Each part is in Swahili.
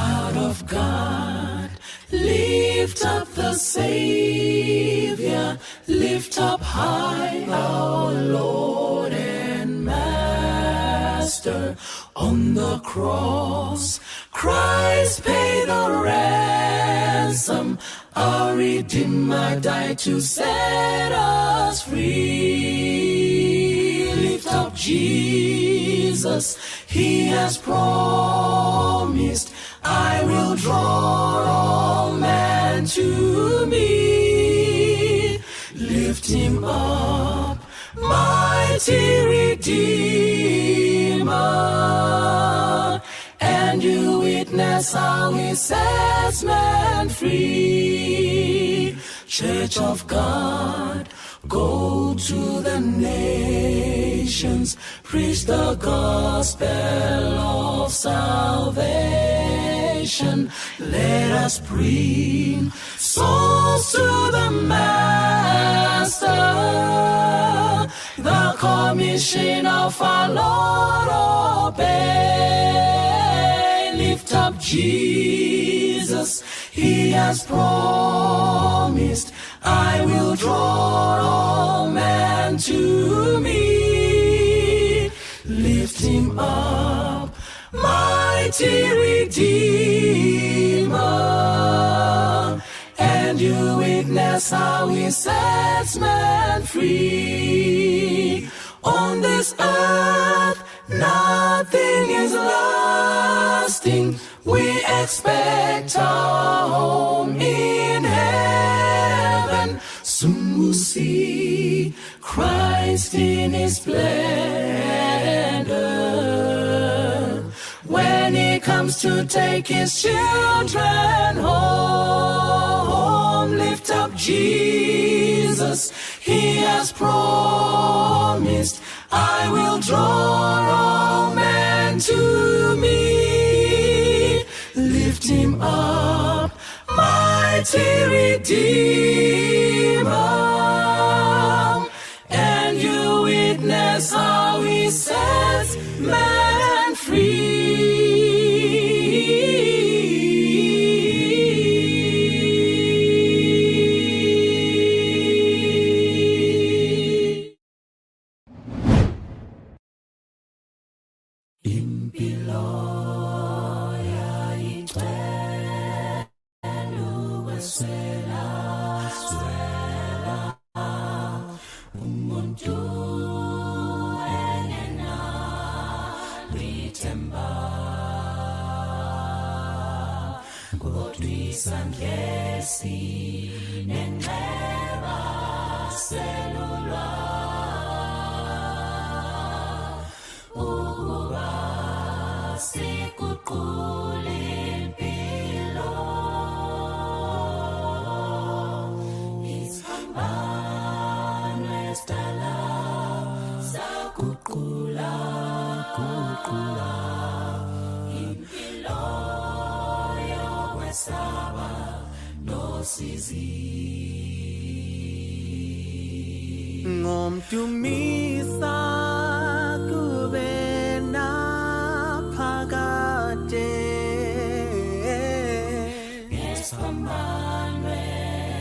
Child of God, lift up the Savior, lift up high our Lord and Master. On the cross, Christ paid the ransom, our Redeemer died to set us free. Lift up Jesus, He has promised, I will draw all men to me. Lift Him up, mighty Redeemer, and you witness how He sets men free. Church of God, go to the nations, preach the gospel of salvation. Let us bring souls to the Master, the commission of our Lord obey. Lift up Jesus, He has promised, I will draw all men to me. Lift Him up, mighty Redeemer, and you witness how He sets men free. On this earth, nothing is lasting. We expect our home in heaven. Soon we'll see Christ in His splendor, when He comes to take His children home. Lift up Jesus, He has promised, I will draw all men to me. Lift Him up, mighty Redeemer, and you witness how He sets men free. Impiloya itwelu swela umuntu engena lithemba kodwisandlesi nenxeba selulwa ukuba sikuqule impilo isihambano esidala saguqula impilo yokwesaba nosizi ngomdumisa kube naphakade ngesihambano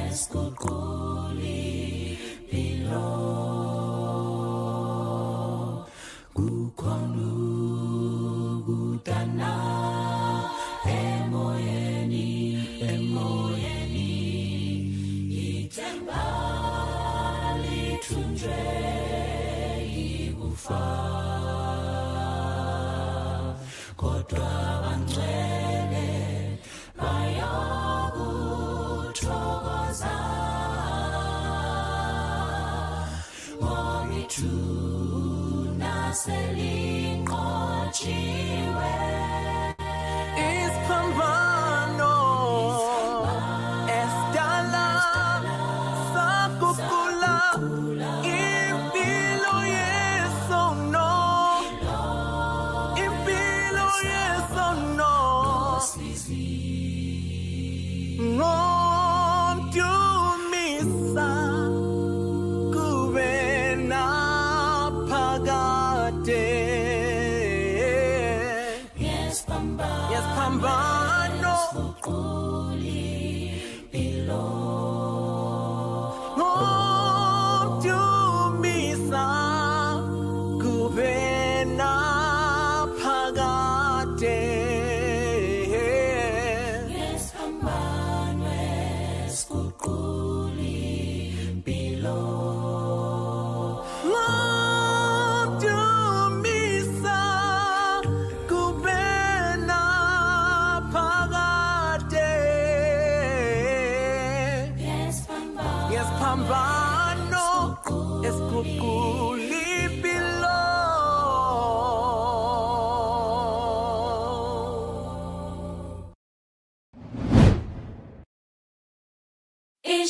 esiguqula impilo kukhona ukudana emoyeni ithemba lithunjwe ikufa, kodwa bangcwele bayakuthokoza ngoba ithuna selinqotshiwe. isiphambano esidala saguqula impilo yesono, impilo yesono ngomdumisa kube naphakade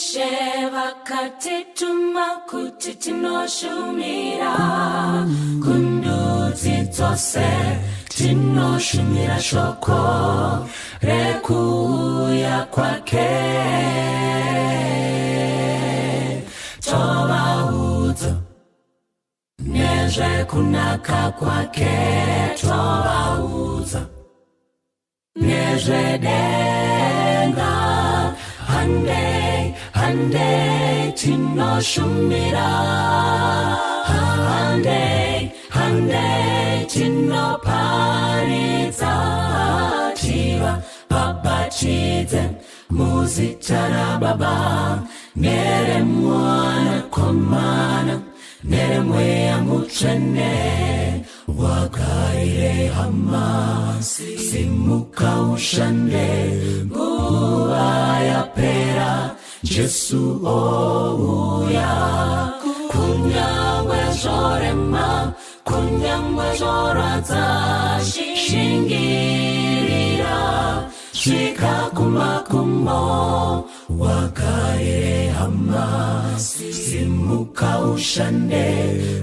Sheva katituma kutitino shumira kunduzi tose tino shumira shoko rekuya kwake toba uzo nezve kunaka kwake toba uzo nezve denga hande tino shumira hande tino paridza tiva babachidze muzita baba nere mwana komana nere mweya mutsvene wagarire hama simuka ushande nguva yapera Jesu ouya kunyangwe zvorema kunyangwe zvoradza shingirira svika kumakumo wagarire hama simuka ushande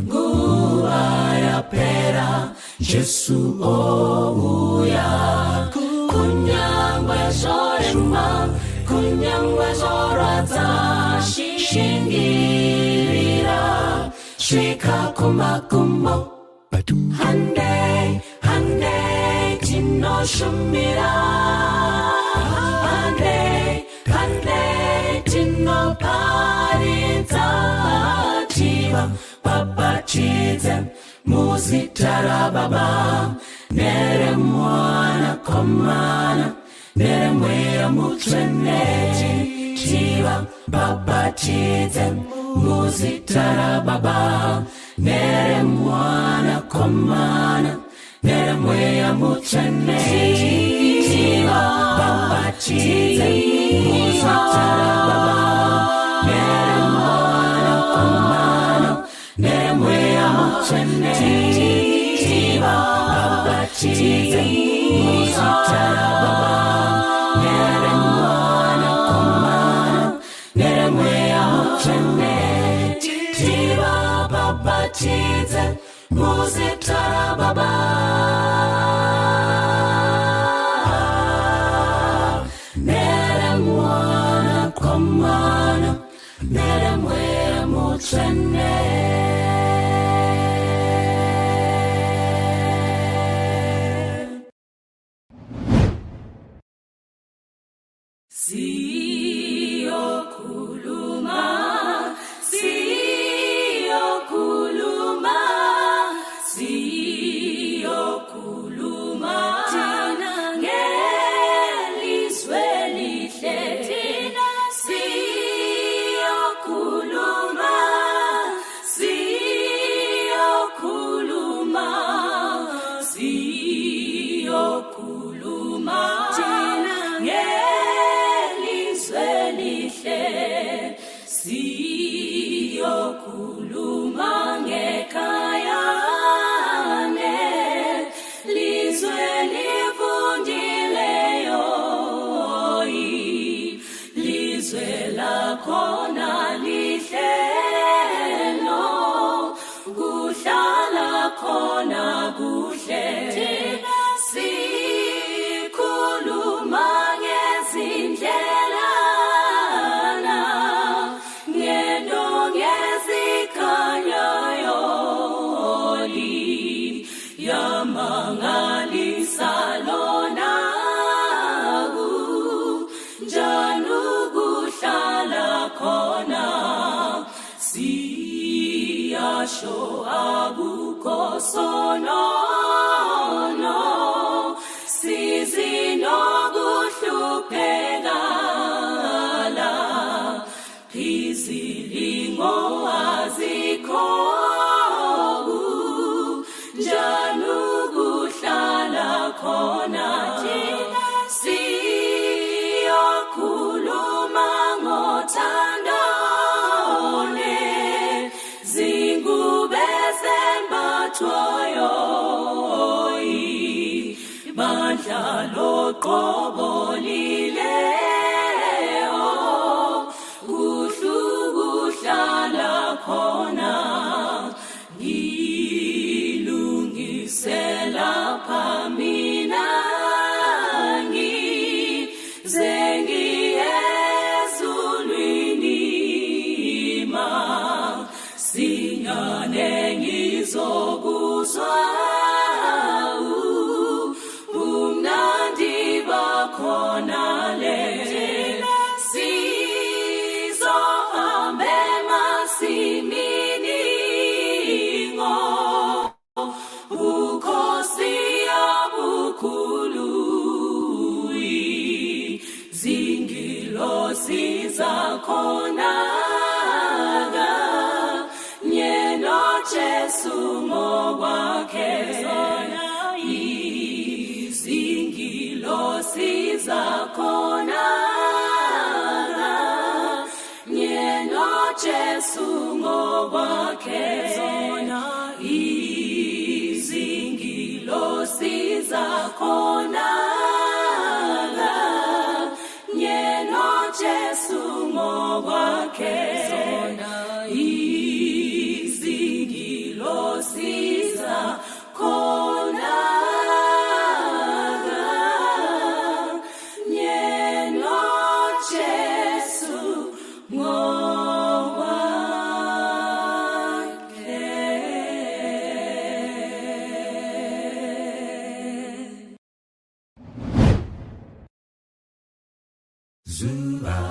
nguva yapera Jesu ouya kunyangwe zvorema kunyangwe zvoradza shingirira svika kumakumo hande tinoshumira hande tinoparidza tiva babachidze muzita baba nere mwana komana nere mweya mutsvene tiva babachidze muzita baba nere mwana komana nere mweya mutsvene tiva babachidze muzita baba nere mwana komana nere mweya mutsvene tiva babachidze muzita baba nere mwana komana nere mweya mutsvene tiva babachidze muzita baba nere mwana komana nere mweya mutsvene Sho akukho sonono sizinokuhlupheka la izilingo azikho njani ukuhlala khona thina siyokhuluma ngothando bandla loqobo lileyo ngane ngizokuzwa umnandi bakhona le sizohambe masimini ngo ukhosi yabukhulu izingilosi zakhona nyeno Jesu ngokwakhe izingilosi zakhona nyeno Jesu ngokwakhe izingilosi zakhona nyeno Jesu ngokwakhe izingilosi zakhona nyeno Jesu ngokwakhe.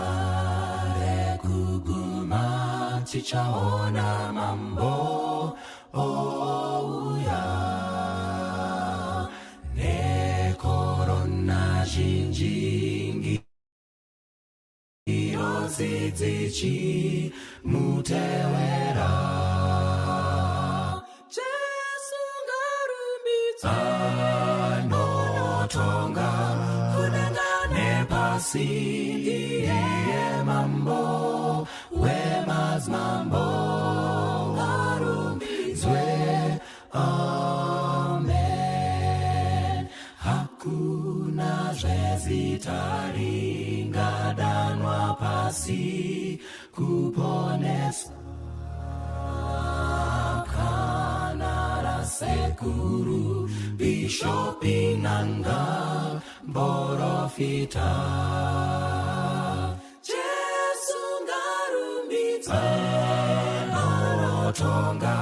Zuale kuguma chichaona mambo ouya ne korona jinjingi irozidzichi mutewera Jesu ngarumbidza anotonga nepasi iye mambo wemazmambo ngarumbidzwe amen hakuna zvezitaringadanwa pasi kuponesa kanara sekuru bishopinanga borofita Jesu ngarumbidza anotonga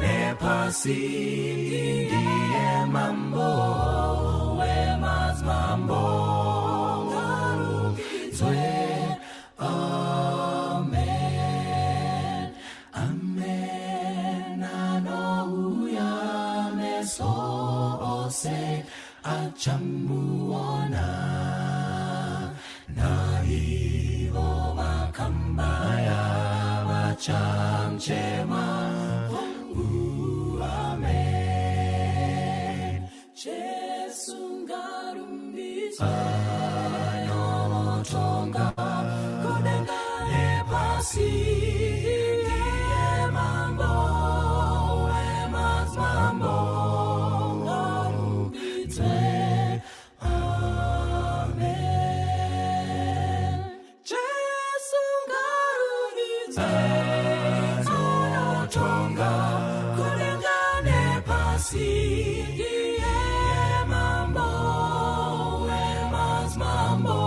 nepasi ndiye mambo wemazmambo ngarumbidzwe amen amen anouya meso ose achamuona naivo vakambaya vachamchema amen Jesu ngarumbidza anotonga nepasi ndiye mambo wemazmambo ngarumbidzwe amen Jesu ngarumbidza anotonga nepasi ndiye mambo wemazmambo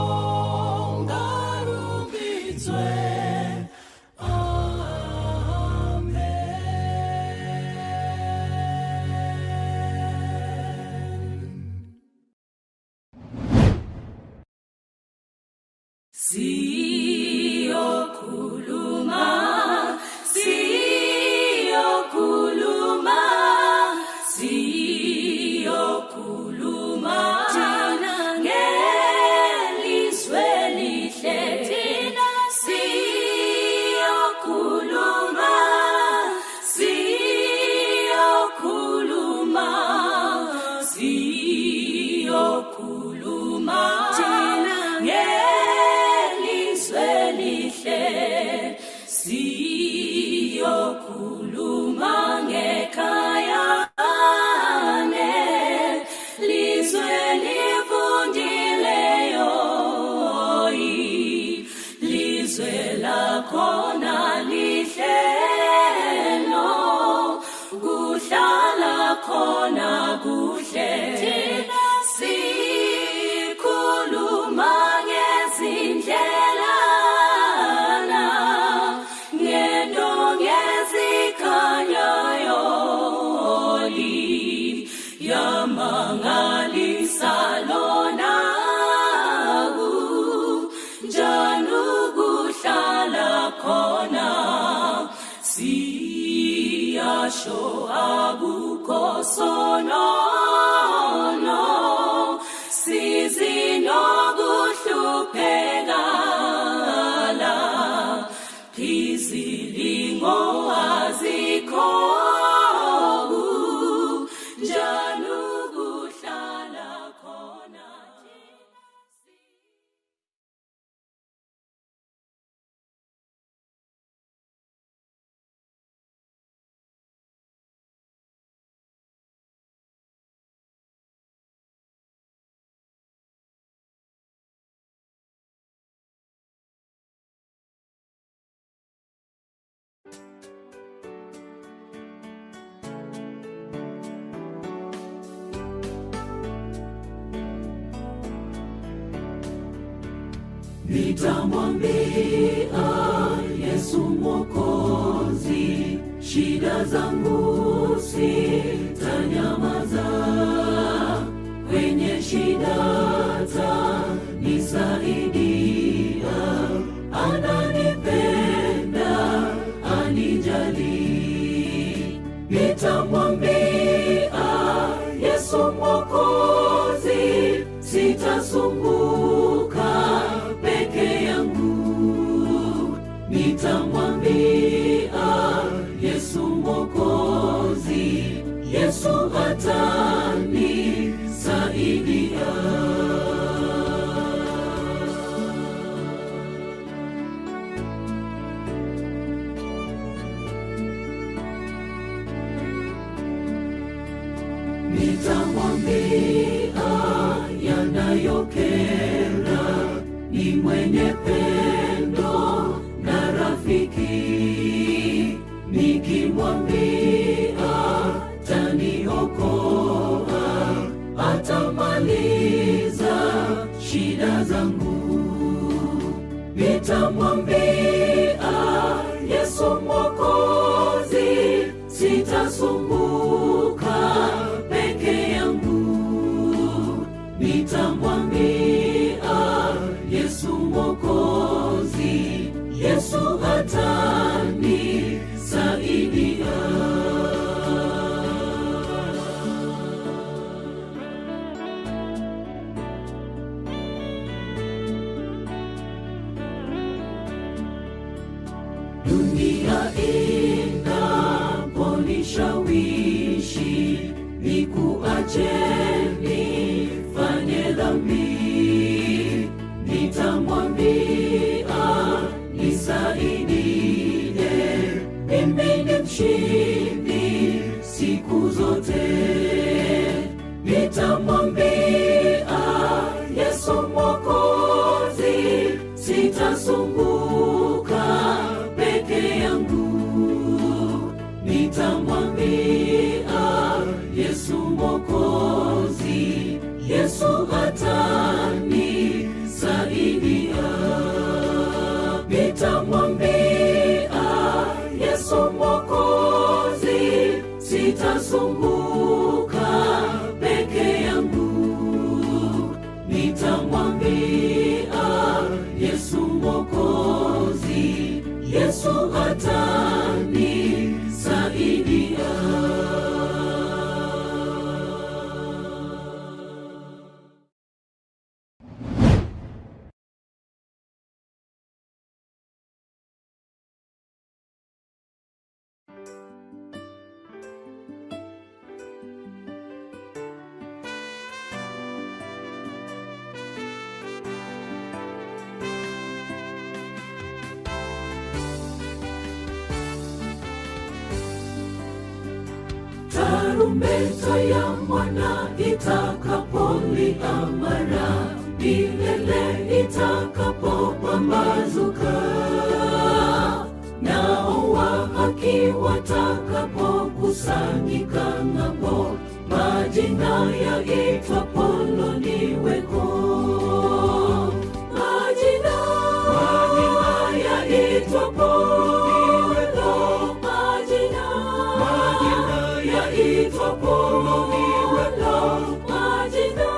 ngarumbidzwe Siyokhuluma, siyokhuluma, siyokhuluma thina ngelizwe lihle thina siyokhuluma, siyokhuluma, siyokhuluma thina ngelizwe lihle siyokhuluma ngekhaya lizwe livundileyo lizwe lakhona lihle no kuhlala khona kuhle thina sikhuluma ngezindlela ngento ngezikhathi Asho abuko sonono sizinoguhlupekala izilingo azikhobu njalo kuhlala khona. Nitamwambia Yesu Mwokozi, shida zangu sitanyamaza. Kwenye shida atanisaidia, ananipenda, anijali. Nitamwambia Yesu Mwokozi, sitasumbuka peke yangu. Nitamwambia Yesu Mwokozi, Yesu atanisaidia. Nitamwambia yanayokera, ni mwenye pendo na rafiki. Nikimwambia taniokoa, atamaliza shida zangu. Nitamwambia Yesu Mwokozi, sitasumbuka peke yangu. Nitamwambia Yesu Mwokozi, Yesu atanisaidia. Dunia inaponishawishi nikuache nifanye dhambi, nitamwambia nisaidie, mimi ni mshindi siku zote. Nitamwambia Yesu Mwokozi, sitasumbuka peke yangu. Nitamwambia Yesu Mwokozi, Yesu atanisaidia. Nitamwambia Yesu Mwokozi, sitasumbuka peke yangu. Nitamwambia Yesu Mwokozi, Yesu atanisaidia. Tarumbeta ya mwana itakapolia mara, milele itakapopambazuka, nao wa haki watakapokusanyika ng'ambo, majina yaitwapo niweko. Majina yaitwapo niweko. Majina yaitwapo niweko. Majina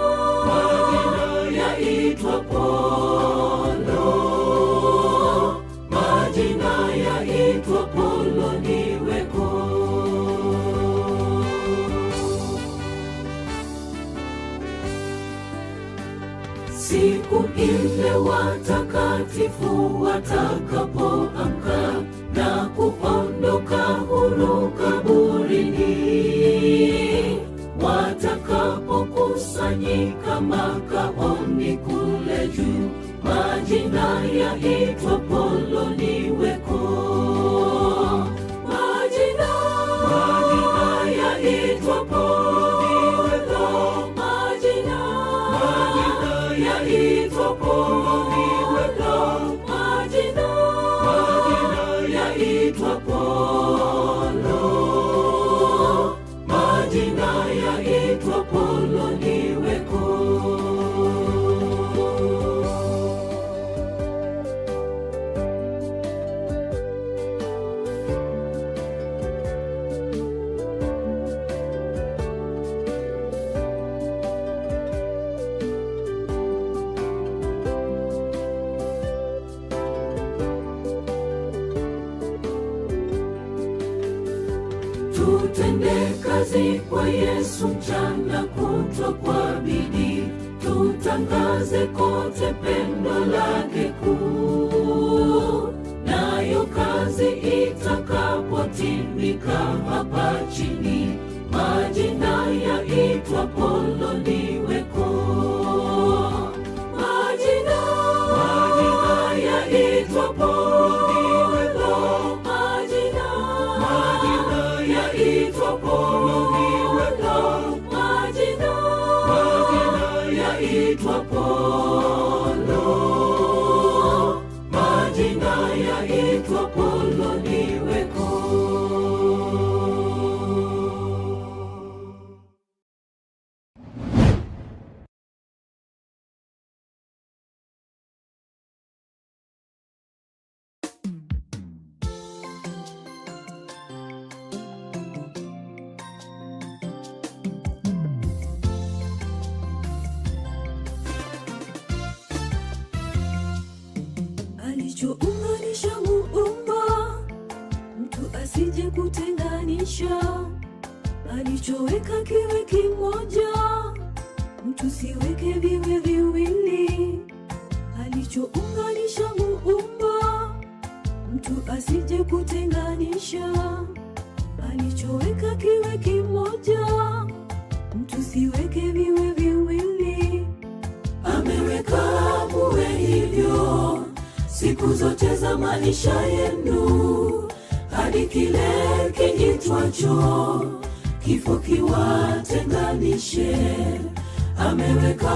yaitwapo niweko. siku ile watakatifu watakapoamka na kuondoka huru kaburini, watakapokusanyika makaoni kule juu, majina yaitwa poloniweko. Majina yaitwa poloniweko. Majina yaitwa poloniweko. Majina yaitwa polo. Majina yaitwa poloniweko. Tutende kazi kwa Yesu mchana kutwa kwa bidii, tutangaze kote pendo lake kuu. Nayo kazi itakapotimika hapa chini, majina yaitwa poloniweko. Majina yaitwa poloniweko. Majina yaitwa poloniweko. Majina yaitwa polo. Majina yaitwa poloniweko. Alichounganisha Muumba, mtu asije kutenganisha. Alichoweka kiwe kimoja, mtu siweke viwe viwili. Alichounganisha Muumba, mtu asije kutenganisha. Alichoweka kiwe kimoja, mtu siweke viwe viwili. Ameweka muwe hivyo siku zote za maisha yenu, hadi kile kiitwacho kifo kiwatenganishe. Ameweka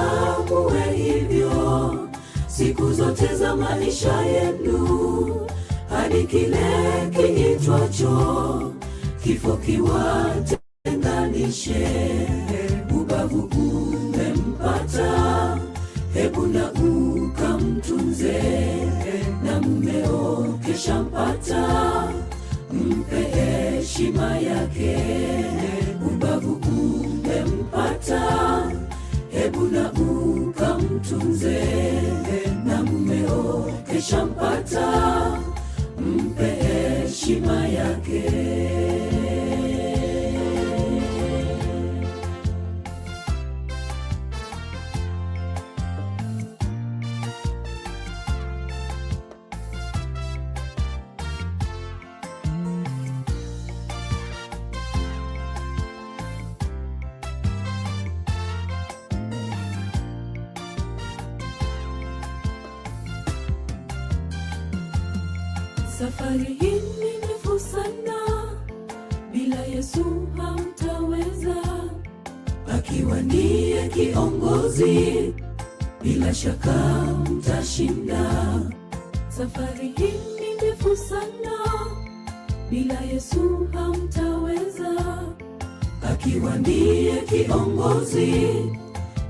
muwe hivyo siku zote za maisha yenu, hadi kile kiitwacho kifo kiwatenganishe. Ubavu umempata, hebu na ukamtunze, na mumeo keshampata, mpe heshima yake. Ubavu umempata, hebu na ukamtunze, na mumeo keshampata, mpe heshima yake. Safari hii ni ndefu sana, bila Yesu hamtaweza. Akiwa ndiye kiongozi, bila shaka mtashinda. Safari hii ni ndefu sana, bila Yesu hamtaweza. Akiwa ndiye kiongozi,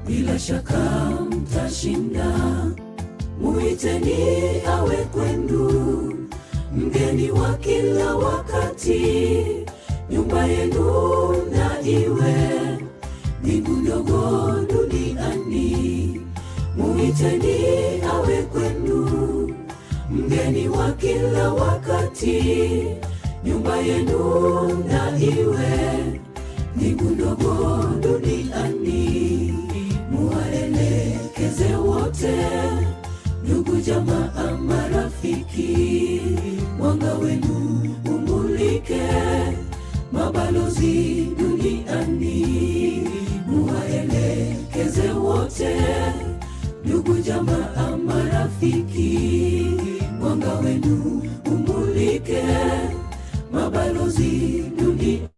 bila shaka mtashinda. Muiteni awe kwenu, mgeni wa kila wakati. Nyumba yenu na iwe mbingu ndogo duniani. Muiteni awe kwenu, mgeni wa kila wakati. Nyumba yenu na iwe mbingu ndogo duniani. Muwaelekeze wote mabalozi duniani, muwaelekeze wote, ndugu, jamaa, marafiki, mwanga wenu umulike mabalozi duniani.